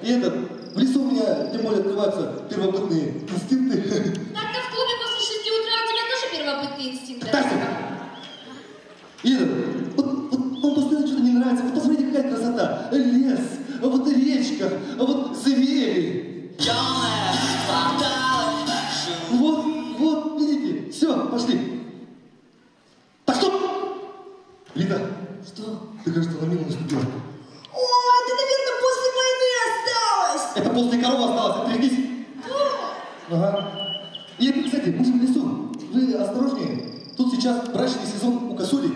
И в лесу у меня, тем более, открываются первобытные инстинкты. Так-то в клубе после 6 утра у тебя тоже первобытные инстинкты. Тася! Вот вам постоянно что-то не нравится. Вот посмотрите, какая красота. Лес, а вот речка, а вот звери. Вот, видите? Все, пошли. Так, стоп! Лида. Что? Ты, кажется, на мину наступила. О, это, наверное, после войны осталось. Это после коровы осталось, отряхнись. Ага. И, кстати, мы же в лесу. Вы осторожнее. Тут сейчас брачный сезон у косули.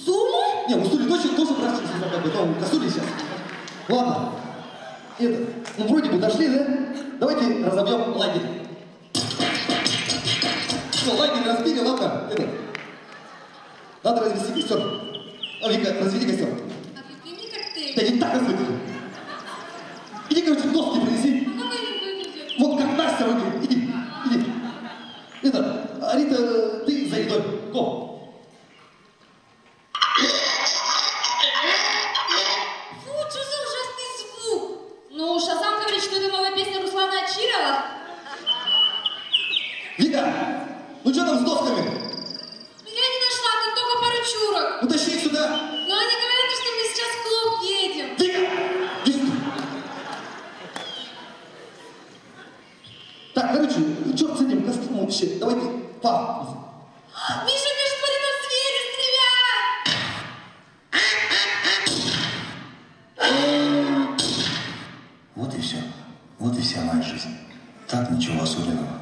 Сумма? Не, у косули тоже брачный сезон, как бы, но у косули сейчас. Ладно. Ну вроде бы дошли, да? Давайте разобьем лагерь. Все, лагерь разбили, ладно? Надо развести костер. Вика, разведи костер. А ты не коктейль. Да не так разведи. Иди, короче, доски принеси. А как они выглядят? Вот как Настя выглядит. Иди. Рита, ты за едой. Го. Фу, что за ужасный звук? Ну, Шазам говорит, что это новая песня Руслана Ачирова. Вика, ну что там с досками? Я не нашла, тут только пару чурок. Ну тащи их сюда. Но они говорят, что мы сейчас в клуб едем. Вика! Иди сюда. Так, короче, черт с этим костром вообще. Давайте пап. Миша, смотри, там звери стреляют! Вот и все. Вот и вся моя жизнь. Так, ничего особенного.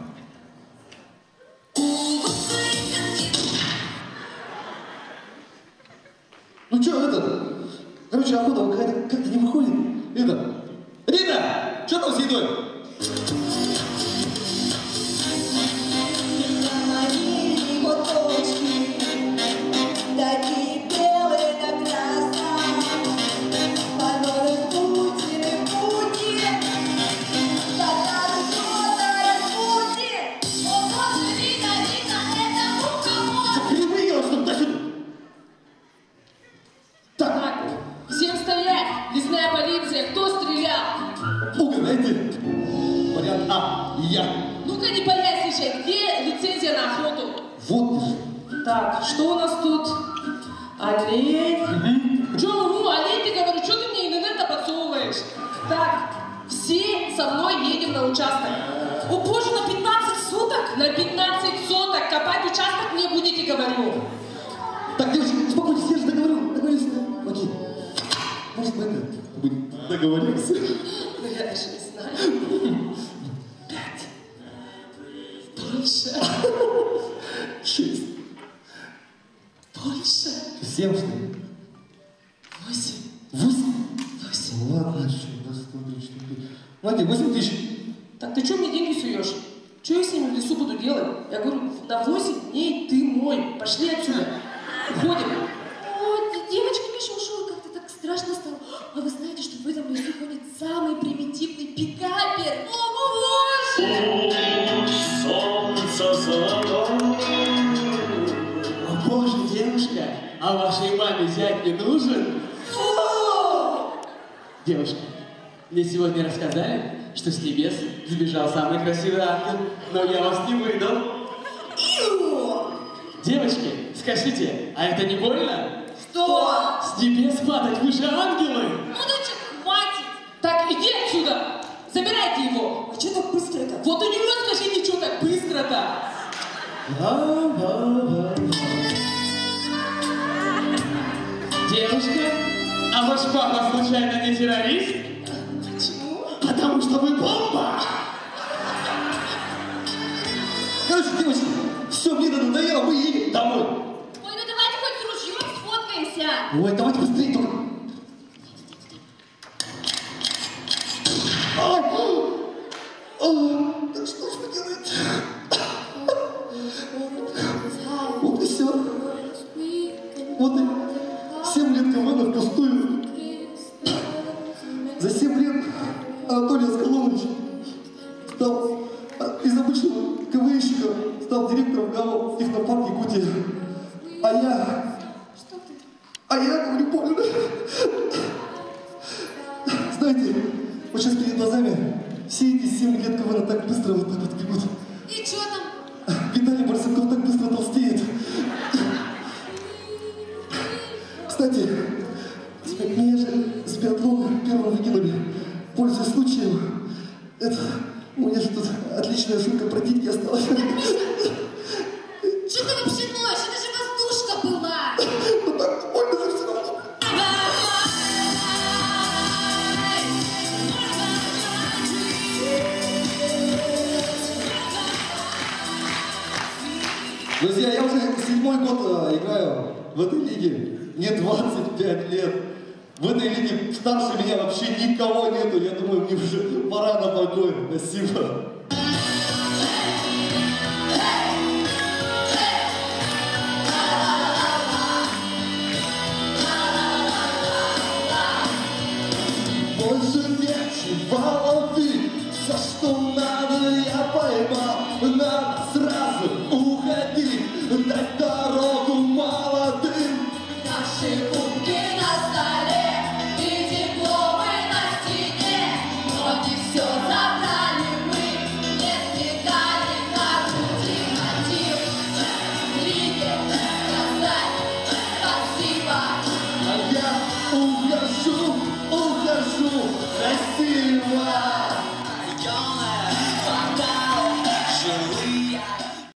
Ну что, короче, охота какая-то как-то не выходит. Рита, что там с едой? Такие белые, как красные, подобные пути, когда что-то разбудит. О, боже, Рита, это мухомор! Перевыиграл, что тащит. Так, всем стоять! Лесная полиция, кто стрелял? Угадайте. Вариант А. Я. Ну-ка не поясничай, где лицензия на охоту? Вот же. Так, что у нас тут? Олень. Чё, олень, ты говорю, что ты мне интернет подсовываешь? Так, все со мной едем на участок. О боже, на 15 суток? На 15 суток копать участок не будете, говорю. Так, девочки, успокойтесь, я же договорюсь. Окей. Может, мы договоримся? Ну, я даже не знаю. 5. Больше. 6. Больше. 7, что ли? 8. 8? Ладно, что, посмотрим, что тут. Ладно, 8 тысяч. Так ты что мне деньги суешь? Что я с ними в лесу буду делать? Я говорю, на 8 дней ты мой. Пошли отсюда. Уходим. О, девочка, Миша ушел, как-то так страшно стало. А вы знаете, что в этом лесу ходит самый примитивный пикапер? О, боже! Солнце золотое. О боже, девушка, а вашей маме зять не нужен? Фу! Девушка, мне сегодня рассказали, что с небес сбежал самый красивый ангел, но я вас не выдал. Иу! Девочки, скажите, а это не больно? Что? С небес падать, вы же ангелы! Ну да что, хватит! Так, иди отсюда. Забирайте его. А что так быстро-то? Вот у него скажите, что так быстро-то? Девушка, а ваш папа случайно не террорист? Почему? Потому что вы бомба! Короче, девочки, все, мне надоело, мы едем домой. Ой, ну давайте хоть с ружьем сфоткаемся. Ой, давайте быстрее, только. Так что ж вы делаете? Вот и все. Вот и 7 лет КВН впустую. За 7 лет Анатолий Аскалонович стал из обычного КВНщика, стал директором ГАО «Технопарк Якутия». А я говорю, помню, знаете, очень сейчас перед глазами все эти 7 лет КВН так быстро вот так вот бегут. И что там? Виталий Барсенков так быстро толстеет. Кстати, меня же с биатлона первым выкинули. Пользуясь случаем, это, у меня же тут отличная шутка про титьки осталась. Что ты вообще ноешь? Это же воздушка была. Ну так больно же все равно. Друзья, я уже 7-й год играю в этой лиге. Мне 25 лет. В этой лиге старше меня вообще никого нету. Я думаю, мне уже пора на покой. Спасибо.